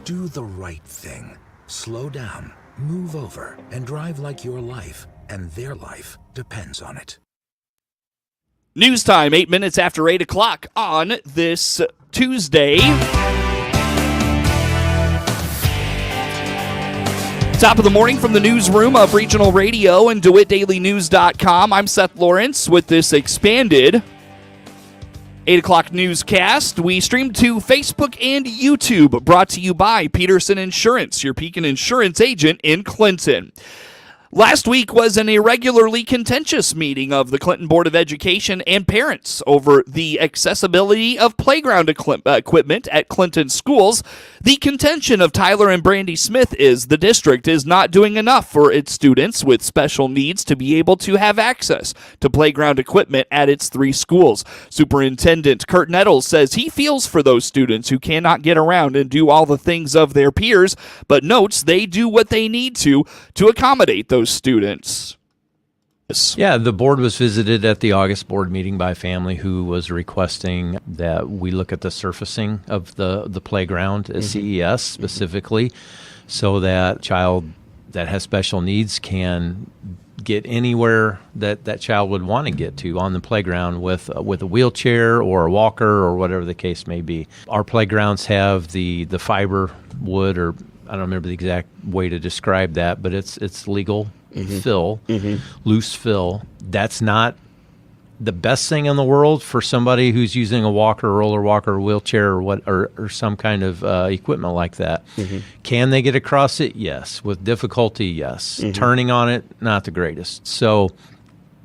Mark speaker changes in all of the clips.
Speaker 1: Do the right thing. Slow down, move over, and drive like your life and their life depends on it.
Speaker 2: News time, 8 minutes after 8 o'clock on this Tuesday. Top of the morning from the newsroom of Regional Radio and DeWittDailyNews.com. I'm Seth Lawrence with this expanded 8 o'clock newscast. We stream to Facebook and YouTube, brought to you by Peterson Insurance, your Pekin Insurance agent in Clinton. Last week was an irregularly contentious meeting of the Clinton Board of Education and parents over the accessibility of playground equipment at Clinton schools. The contention of Tyler and Brandy Smith is the district is not doing enough for its students with special needs to be able to have access to playground equipment at its 3 schools. Superintendent Kurt Nettles says he feels for those students who cannot get around and do all the things of their peers, but notes they do what they need to accommodate those students.
Speaker 3: Yeah, the board was visited at the August board meeting by a family who was requesting that we look at the surfacing of the playground at CES specifically, so that child that has special needs can get anywhere that child would want to get to on the playground with a wheelchair or a walker or whatever the case may be. Our playgrounds have the fiber wood, or I don't remember the exact way to describe that, but it's legal fill, loose fill. That's not the best thing in the world for somebody who's using a walker, roller walker, or wheelchair, or some kind of equipment like that. Can they get across it? Yes. With difficulty, yes. Turning on it, not the greatest. So,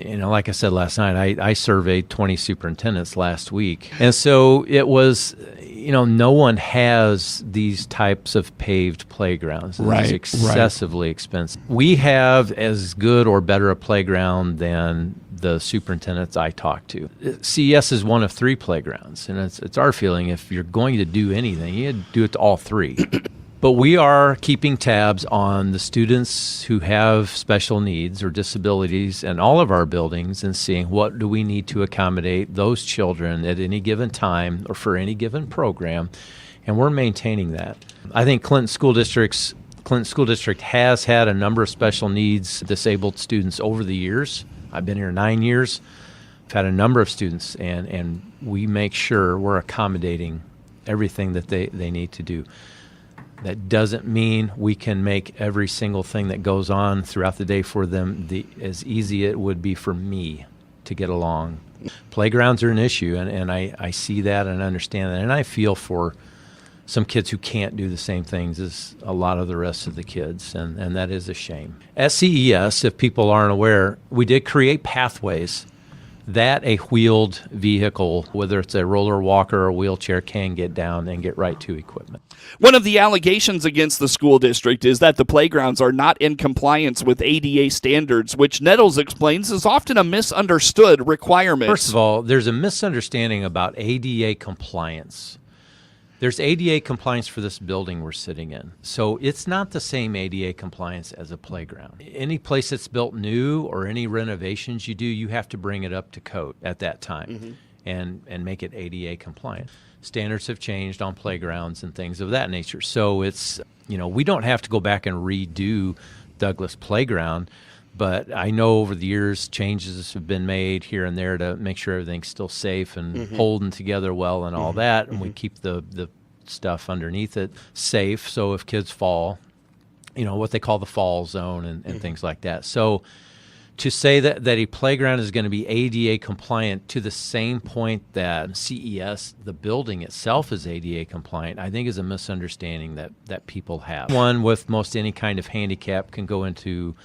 Speaker 3: like I said last night, I surveyed 20 superintendents last week. And so it was, no one has these types of paved playgrounds. It's excessively expensive. We have as good or better a playground than the superintendents I talk to. CES is one of 3 playgrounds, and it's our feeling if you're going to do anything, you had to do it to all 3. But we are keeping tabs on the students who have special needs or disabilities in all of our buildings and seeing what do we need to accommodate those children at any given time or for any given program, and we're maintaining that. I think Clinton School District has had a number of special needs disabled students over the years. I've been here 9 years. I've had a number of students, and we make sure we're accommodating everything that they need to do. That doesn't mean we can make every single thing that goes on throughout the day for them as easy it would be for me to get along. Playgrounds are an issue, and I see that and understand that, and I feel for some kids who can't do the same things as a lot of the rest of the kids, and that is a shame. At CES, if people aren't aware, we did create pathways that a wheeled vehicle, whether it's a roller walker or wheelchair, can get down and get right to equipment.
Speaker 2: One of the allegations against the school district is that the playgrounds are not in compliance with ADA standards, which Nettles explains is often a misunderstood requirement.
Speaker 3: First of all, there's a misunderstanding about ADA compliance. There's ADA compliance for this building we're sitting in. So it's not the same ADA compliance as a playground. Any place that's built new or any renovations you do, you have to bring it up to code at that time and make it ADA compliant. Standards have changed on playgrounds and things of that nature. So it's, we don't have to go back and redo Douglas Playground, but I know over the years changes have been made here and there to make sure everything's still safe and holding together well and all that, and we keep the stuff underneath it safe, so if kids fall, what they call the fall zone and things like that. So to say that a playground is going to be ADA compliant to the same point that CES, the building itself, is ADA compliant, I think is a misunderstanding that people have. One with most any kind of handicap can go into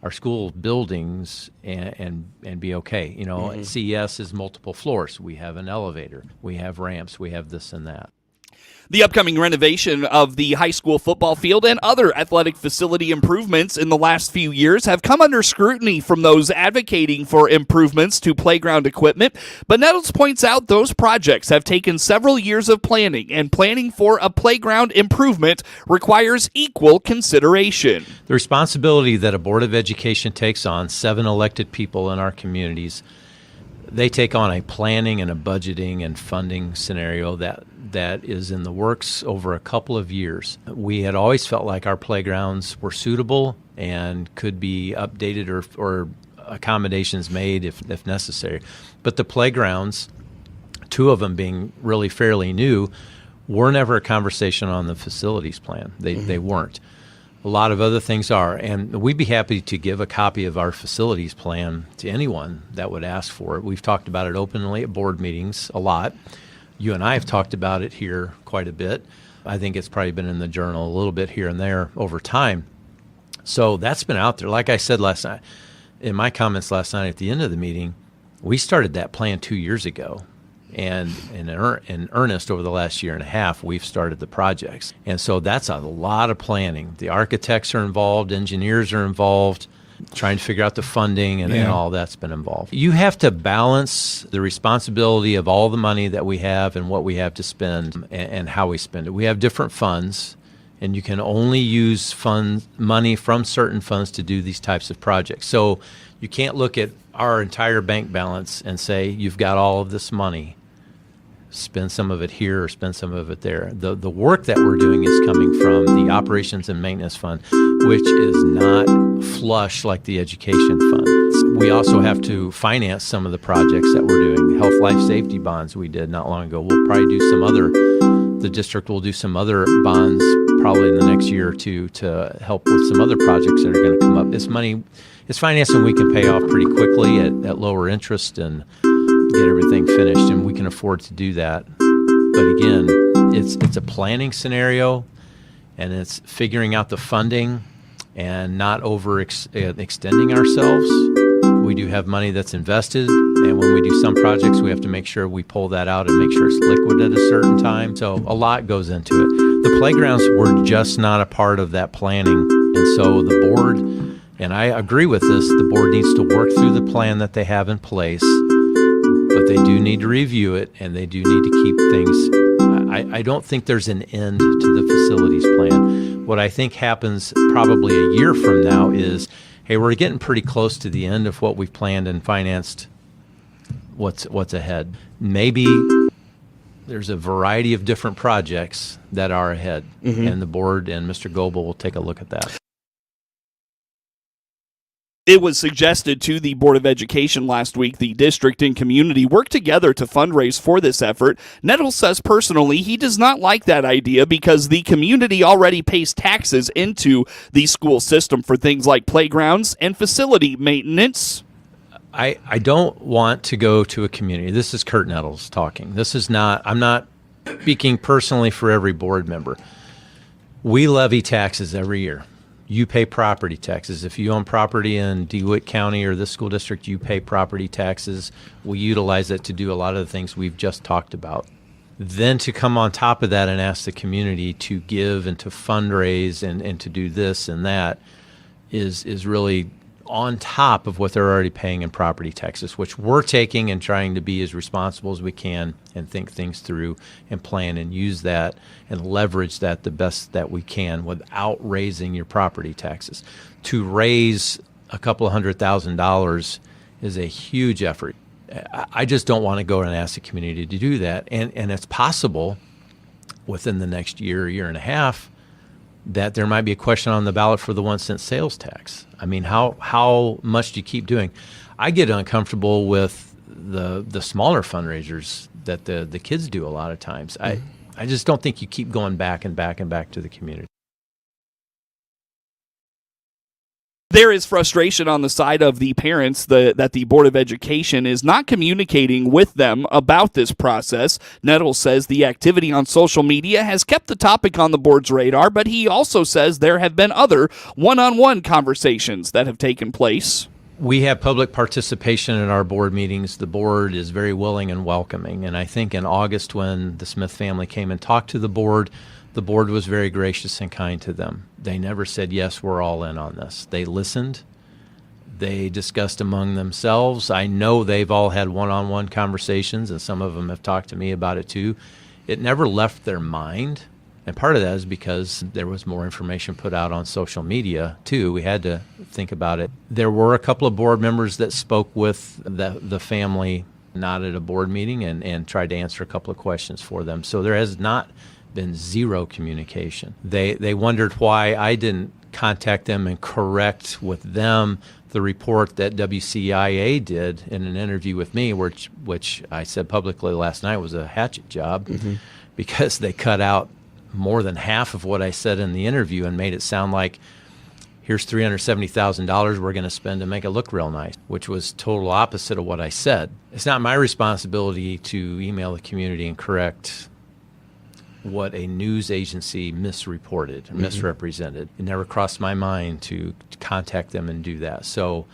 Speaker 3: our school buildings and be okay. CES is multiple floors. We have an elevator. We have ramps. We have this and that.
Speaker 2: The upcoming renovation of the high school football field and other athletic facility improvements in the last few years have come under scrutiny from those advocating for improvements to playground equipment. But Nettles points out those projects have taken several years of planning, and planning for a playground improvement requires equal consideration.
Speaker 3: The responsibility that a Board of Education takes on, 7 elected people in our communities, They take on a planning and a budgeting and funding scenario that is in the works over a couple of years. We had always felt like our playgrounds were suitable and could be updated or accommodations made if necessary. But the playgrounds, 2 of them being really fairly new, were never a conversation on the facilities plan. They weren't. A lot of other things are, and we'd be happy to give a copy of our facilities plan to anyone that would ask for it. We've talked about it openly at board meetings a lot. You and I have talked about it here quite a bit. I think it's probably been in the journal a little bit here and there over time. So that's been out there. Like I said last night, in my comments last night at the end of the meeting, we started that plan 2 years ago. And in earnest, over the last year and a half, we've started the projects. And so that's a lot of planning. The architects are involved, engineers are involved, trying to figure out the funding and all that's been involved. You have to balance the responsibility of all the money that we have and what we have to spend and how we spend it. We have different funds, and you can only use money from certain funds to do these types of projects. So you can't look at our entire bank balance and say, you've got all of this money. Spend some of it here or spend some of it there. The work that we're doing is coming from the operations and maintenance fund, which is not flush like the education fund. We also have to finance some of the projects that we're doing. Health life safety bonds we did not long ago. We'll probably do the district will do some other bonds probably in the next year or two to help with some other projects that are going to come up. This money is financing we can pay off pretty quickly at lower interest and get everything finished, and we can afford to do that. But again, it's a planning scenario, and it's figuring out the funding and not extending ourselves. We do have money that's invested, and when we do some projects, we have to make sure we pull that out and make sure it's liquid at a certain time. So a lot goes into it. The playgrounds were just not a part of that planning, and so the board, and I agree with this, the board needs to work through the plan that they have in place. But they do need to review it, and they do need to keep things. I don't think there's an end to the facilities plan. What I think happens probably a year from now is, hey, we're getting pretty close to the end of what we've planned and financed. What's ahead? Maybe there's a variety of different projects that are ahead, and the board and Mr. Goebel will take a look at that.
Speaker 2: It was suggested to the Board of Education last week the district and community work together to fundraise for this effort. Nettles says personally he does not like that idea because the community already pays taxes into the school system for things like playgrounds and facility maintenance.
Speaker 3: I don't want to go to a community. This is Kurt Nettles talking. I'm not speaking personally for every board member. We levy taxes every year. You pay property taxes. If you own property in DeWitt County or this school district, you pay property taxes. We utilize it to do a lot of the things we've just talked about. Then to come on top of that and ask the community to give and to fundraise and to do this and that is really on top of what they're already paying in property taxes, which we're taking and trying to be as responsible as we can and think things through and plan and use that and leverage that the best that we can without raising your property taxes. To raise a couple of $100,000 is a huge effort. I just don't want to go and ask the community to do that. And it's possible within the next year and a half that there might be a question on the ballot for the 1 cent sales tax. I mean, how much do you keep doing? I get uncomfortable with the smaller fundraisers that the kids do a lot of times. I just don't think you keep going back and back and back to the community.
Speaker 2: There is frustration on the side of the parents that the Board of Education is not communicating with them about this process. Nettles says the activity on social media has kept the topic on the board's radar, but he also says there have been other one-on-one conversations that have taken place.
Speaker 3: We have public participation in our board meetings. The board is very willing and welcoming, and I think in August when the Smith family came and talked to the board was very gracious and kind to them. They never said, yes, we're all in on this. They listened. They discussed among themselves. I know they've all had one-on-one conversations, and some of them have talked to me about it too. It never left their mind, and part of that is because there was more information put out on social media too. We had to think about it. There were a couple of board members that spoke with the family not at a board meeting, and tried to answer a couple of questions for them. So there has not been zero communication. They wondered why I didn't contact them and correct with them the report that WCIA did in an interview with me, which I said publicly last night was a hatchet job, because they cut out more than half of what I said in the interview and made it sound like, here's $370,000 we're going to spend to make it look real nice, which was total opposite of what I said. It's not my responsibility to email the community and correct what a news agency misreported or misrepresented. It never crossed my mind to contact them and do that. So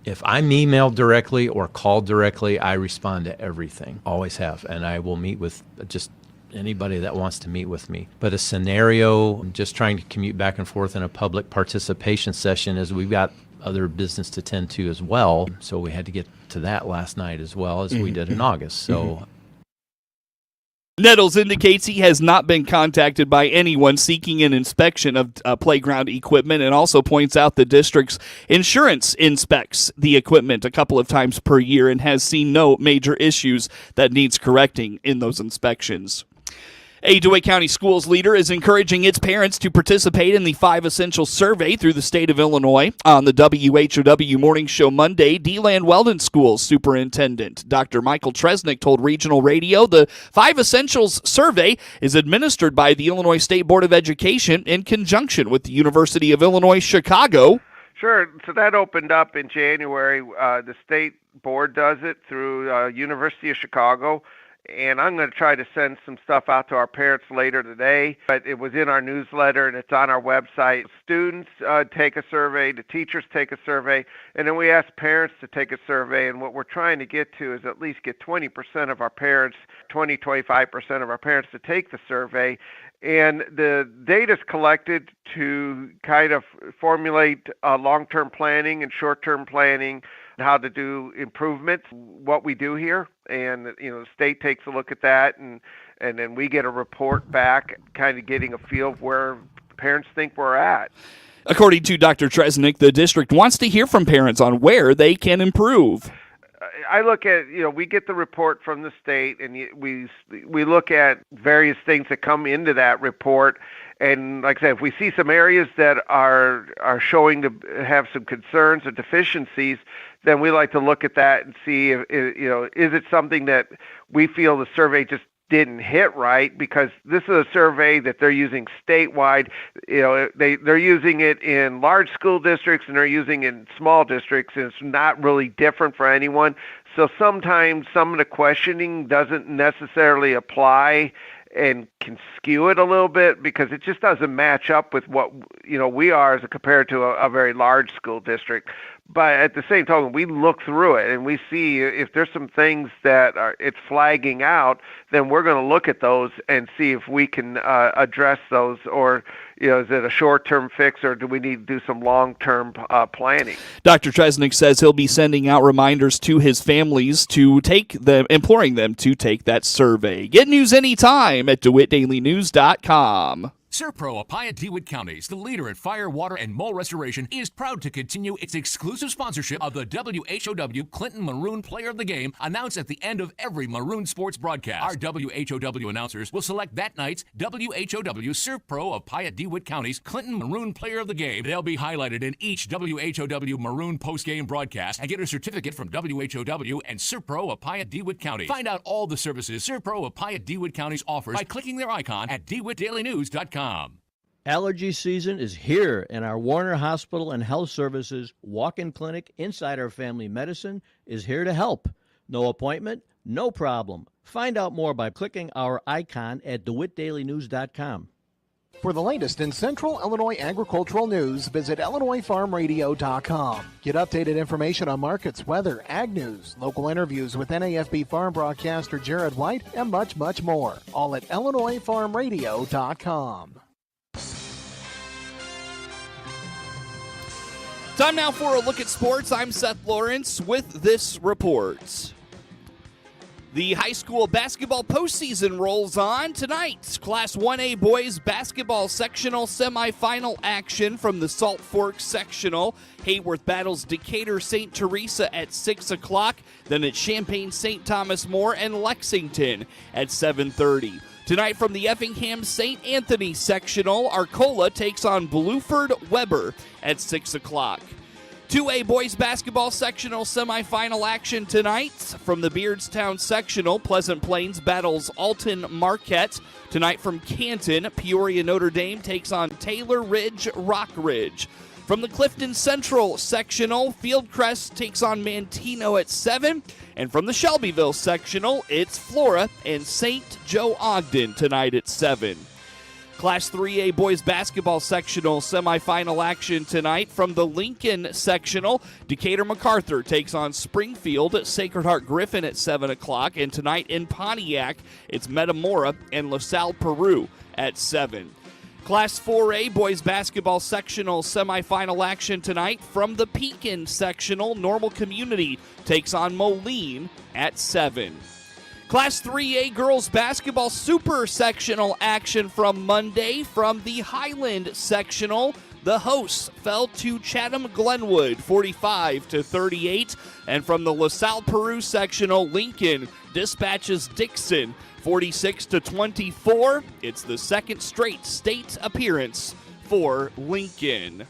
Speaker 3: if I'm emailed directly or called directly, I respond to everything. Always have. And I will meet with just anybody that wants to meet with me. But a scenario, just trying to commute back and forth in a public participation session, is we've got other business to tend to as well. So we had to get to that last night as well as we did in August. So
Speaker 2: Nettles indicates he has not been contacted by anyone seeking an inspection of playground equipment, and also points out the district's insurance inspects the equipment a couple of times per year and has seen no major issues that needs correcting in those inspections. A DeWitt County Schools leader is encouraging its parents to participate in the 5 Essential Survey through the state of Illinois. On the WHOW Morning Show Monday, DeLand-Weldon Schools Superintendent Dr. Michael Tresnick told Regional Radio the 5 Essentials Survey is administered by the Illinois State Board of Education in conjunction with the University of Illinois Chicago.
Speaker 4: Sure. So that opened up in January. The state board does it through University of Chicago. And I'm going to try to send some stuff out to our parents later today. But it was in our newsletter, and it's on our website. Students take a survey, the teachers take a survey, and then we ask parents to take a survey. And what we're trying to get to is at least get 20% of our parents, 25% of our parents to take the survey. And the data is collected to kind of formulate long-term planning and short-term planning, how to do improvements, what we do here. And, the state takes a look at that, and then we get a report back, kind of getting a feel of where parents think we're at.
Speaker 2: According to Dr. Tresnick, the district wants to hear from parents on where they can improve.
Speaker 4: I look at, we get the report from the state, and we look at various things that come into that report. And like I said, if we see some areas that are showing to have some concerns or deficiencies, then we like to look at that and see if, is it something that we feel the survey just didn't hit right, because this is a survey that they're using statewide. They're using it in large school districts and they're using it in small districts, and it's not really different for anyone. So sometimes some of the questioning doesn't necessarily apply and can skew it a little bit, because it just doesn't match up with what we are as compared to a very large school district. But at the same time, we look through it and we see if there's some things that it's flagging out, then we're going to look at those and see if we can address those, or is it a short-term fix, or do we need to do some long-term planning? Dr.
Speaker 2: Tresnick says he'll be sending out reminders to his families imploring them to take that survey. Get news anytime at DeWittDailyNews.com.
Speaker 5: Serpro of Piatt DeWitt Counties, the leader in fire, water, and mole restoration, is proud to continue its exclusive sponsorship of the WHOW Clinton Maroon Player of the Game, announced at the end of every Maroon sports broadcast. Our WHOW announcers will select that night's WHOW Serpro of Piatt DeWitt Counties Clinton Maroon Player of the Game. They'll be highlighted in each WHOW Maroon post-game broadcast and get a certificate from WHOW and Serpro of Piatt DeWitt County. Find out all the services Serpro of Piatt DeWitt Counties offers by clicking their icon at DeWittDailyNews.com.
Speaker 6: Allergy season is here, and our Warner Hospital and Health Services walk-in clinic inside our family medicine is here to help. No appointment, no problem. Find out more by clicking our icon at DeWittDailyNews.com.
Speaker 7: For the latest in Central Illinois agricultural news, visit IllinoisFarmRadio.com. Get updated information on markets, weather, ag news, local interviews with NAFB farm broadcaster Jared White, and much, much more. All at IllinoisFarmRadio.com.
Speaker 2: Time now for a look at sports. I'm Seth Lawrence with this report. The high school basketball postseason rolls on tonight. Class 1A boys basketball sectional semifinal action from the Salt Fork sectional. Hayworth battles Decatur St. Teresa at 6 o'clock. Then it's Champaign St. Thomas More and Lexington at 7:30. Tonight from the Effingham St. Anthony sectional, Arcola takes on Blueford Weber at 6 o'clock. 2A boys basketball sectional semifinal action tonight. From the Beardstown sectional, Pleasant Plains battles Alton Marquette. Tonight from Canton, Peoria Notre Dame takes on Taylor Ridge Rock Ridge. From the Clifton Central sectional, Fieldcrest takes on Mantino at 7. And from the Shelbyville sectional, it's Flora and St. Joe Ogden tonight at 7. Class 3A boys basketball sectional semifinal action tonight. From the Lincoln sectional, Decatur MacArthur takes on Springfield Sacred Heart Griffin at 7 o'clock. And tonight in Pontiac, it's Metamora and LaSalle Peru at 7. Class 4A boys basketball sectional semifinal action tonight. From the Pekin sectional, Normal Community takes on Moline at 7. Class 3A girls basketball super sectional action from Monday. From the Highland sectional, the hosts fell to Chatham Glenwood 45-38. And from the LaSalle Peru sectional, Lincoln dispatches Dixon 46-24. It's the second straight state appearance for Lincoln.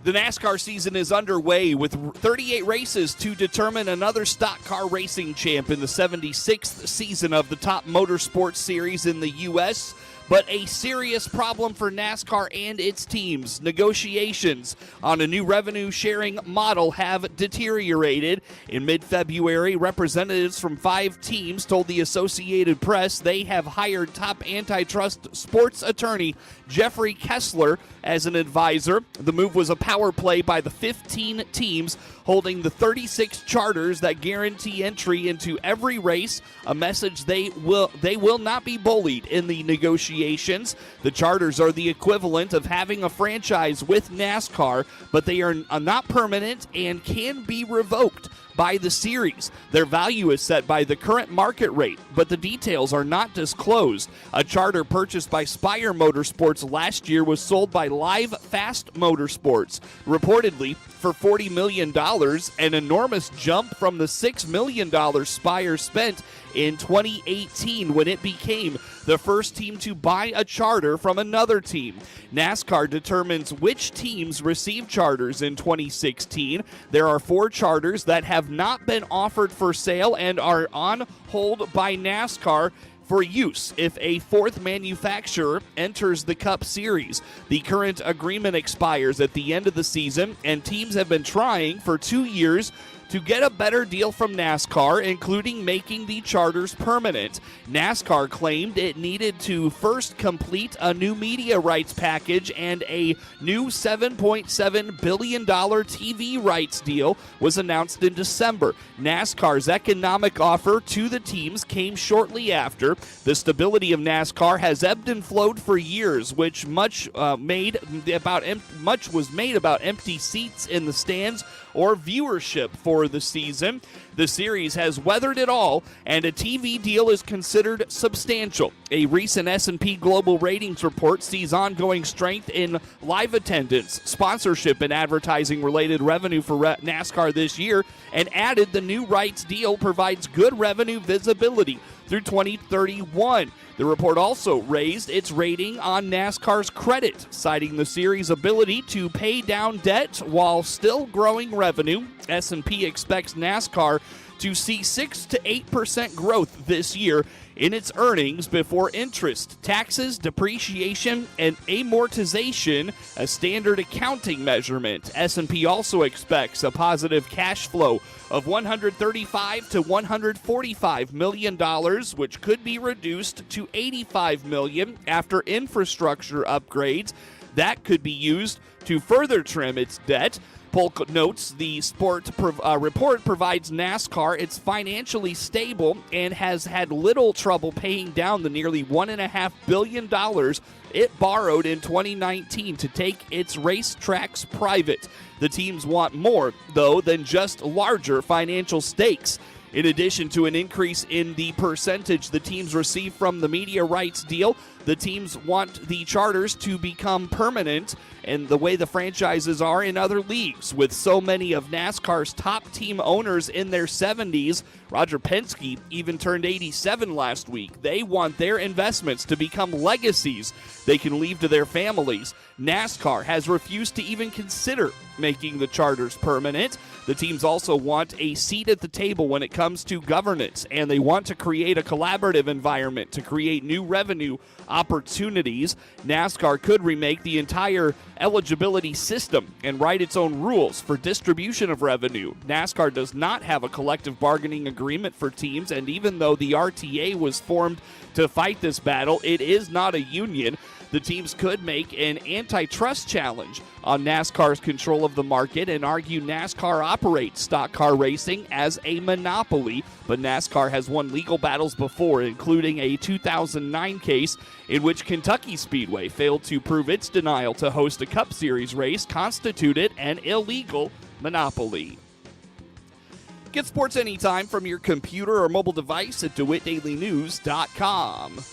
Speaker 2: The NASCAR season is underway with 38 races to determine another stock car racing champ in the 76th season of the top motorsports series in the U.S., but a serious problem for NASCAR and its teams. Negotiations on a new revenue-sharing model have deteriorated. In mid-February, representatives from 5 teams told the Associated Press they have hired top antitrust sports attorney Jeffrey Kessler as an advisor. The move was a power play by the 15 teams holding the 36 charters that guarantee entry into every race, a message they will not be bullied in the negotiations. The charters are the equivalent of having a franchise with NASCAR, but they are not permanent and can be revoked by the series. Their value is set by the current market rate, but the details are not disclosed. A charter purchased by Spire Motorsports last year was sold by Live Fast Motorsports, reportedly for $40 million, an enormous jump from the $6 million Spire spent in 2018 when it became the first team to buy a charter from another team. NASCAR determines which teams receive charters in 2016. There are 4 charters that have not been offered for sale and are on hold by NASCAR for use if a 4th manufacturer enters the Cup Series. The current agreement expires at the end of the season, and teams have been trying for 2 years to get a better deal from NASCAR, including making the charters permanent. NASCAR claimed it needed to first complete a new media rights package, and a new $7.7 billion TV rights deal was announced in December. NASCAR's economic offer to the teams came shortly after. The stability of NASCAR has ebbed and flowed for years, which much was made about empty seats in the stands or viewership for the season. The series has weathered it all, and a TV deal is considered substantial. A recent S&P Global Ratings report sees ongoing strength in live attendance, sponsorship, and advertising-related revenue for NASCAR this year, and added the new rights deal provides good revenue visibility through 2031. The report also raised its rating on NASCAR's credit, citing the series' ability to pay down debt while still growing revenue. S&P expects NASCAR to see 6 to 8% growth this year in its earnings before interest, taxes, depreciation, and amortization, a standard accounting measurement. S&P also expects a positive cash flow of $135 to $145 million, which could be reduced to $85 million after infrastructure upgrades. That could be used to further trim its debt. Polk notes the report provides NASCAR it's financially stable and has had little trouble paying down the nearly $1.5 billion it borrowed in 2019 to take its racetracks private. The teams want more, though, than just larger financial stakes. In addition to an increase in the percentage the teams receive from the media rights deal, the teams want the charters to become permanent, and the way the franchises are in other leagues. With so many of NASCAR's top team owners in their 70s, Roger Penske even turned 87 last week. They want their investments to become legacies they can leave to their families. NASCAR has refused to even consider making the charters permanent. The teams also want a seat at the table when it comes to governance, and they want to create a collaborative environment to create new revenue opportunities. NASCAR could remake the entire eligibility system and write its own rules for distribution of revenue. NASCAR does not have a collective bargaining agreement for teams, and even though the RTA was formed to fight this battle, it is not a union. The teams could make an antitrust challenge on NASCAR's control of the market and argue NASCAR operates stock car racing as a monopoly, but NASCAR has won legal battles before, including a 2009 case in which Kentucky Speedway failed to prove its denial to host a Cup Series race constituted an illegal monopoly. Get sports anytime from your computer or mobile device at DeWittDailyNews.com.